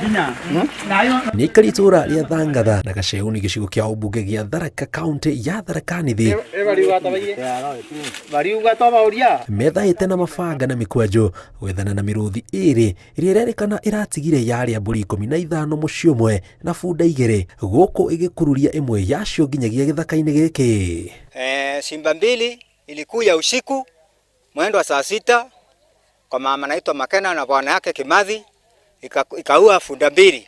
Nĩ karitura rĩa Thangatha na Gaceũ nĩ gĩcigo kĩa ũmbunge gĩa Tharaka kaunti ya Tharaka Nithi. Methaĩte na mabanga na mĩkwanjũ gwethana na mĩrũthi ĩrĩ ĩrĩa ĩrerĩkana ĩratigire yarĩa mbũri 15 mũciĩ ũmwe na bunda 2 gũkũ ĩgĩkururia ĩmwe yacio nginyagia gĩthaka-inĩ gĩkĩ. Simba mbili ilikuja usiku mwendo wa saa 6 kwa mama anaitwa Makena na bwana yake Kimathi, ikaua punda 2.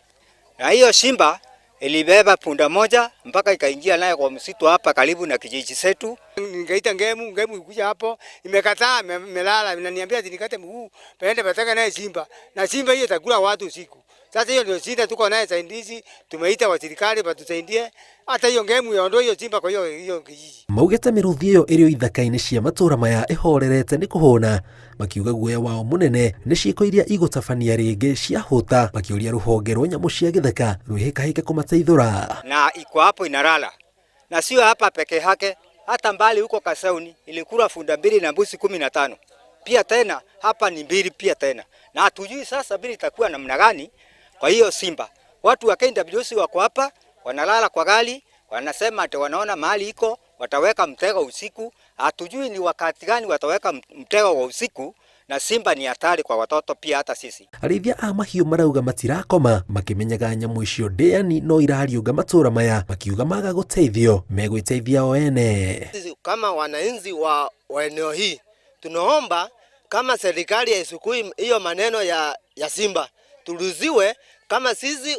Na hiyo simba ilibeba punda moja mpaka ikaingia naye kwa msitu hapa karibu na kijiji chetu. Ningeita ngemu ikuja hapo, imekataa, imelala, inaniambia nikate mguu, paende pataka naye simba. Na simba hiyo itakula watu usiku. Sasa hiyo ndio shida tuko naye saidizi, tumeita wa serikali batusaidie hata hiyo ngemu iondoe hiyo simba kwa hiyo kijiji. Maugete mĩrũthi ĩyo ĩrĩ ithaka-inĩ cia matũra maya ĩhorerete nĩ kũhũna, makiuga guoya wao mũnene nĩ ciĩko iria igũtabania rĩngĩ cia hũta, makĩũria rũhonge rwa nyamũ cia gĩthaka rwĩhĩkahĩke kũmateithũra. Na iko hapo inalala. Na sio hapa peke yake, hata mbali huko Kasauni ilikula punda 2 na mbuzi 15. Pia tena hapa ni 2 pia tena. Na hatujui sasa bili itakuwa namna gani. Kwa hiyo simba, watu wa KWS wako hapa, wanalala kwa gari, wanasema ati wanaona mahali iko, wataweka mtego usiku. Hatujui ni wakati gani wataweka mtego wa usiku, na simba ni hatari kwa watoto pia hata sisi. Arĩithia a mahiũ marauga matirakoma makĩmenyaga nyamũ icio ndĩani no irariũnga matũra maya, makiuga maga gũteithio megwĩteithia o ene. Kama wananchi wa eneo hii tunaomba kama serikali haisukui hiyo maneno ya simba, turuziwe kama sisi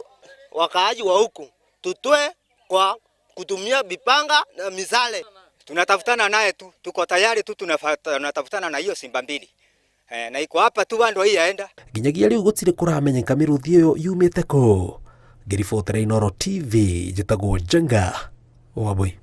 wakaaji wa huku tutoe kwa kutumia bipanga na misale. Tunatafutana naye tu, tuko tayari tu, tunatafutana na hiyo simba 2. Na iko hapa tu bando hii yaenda. Nginyagia rĩu gũtirĩ kũramenyeka mĩrũthi ĩyo yumĩte kũ. Ngĩribotera Inooro TV njĩtagwo Njenga Wambui.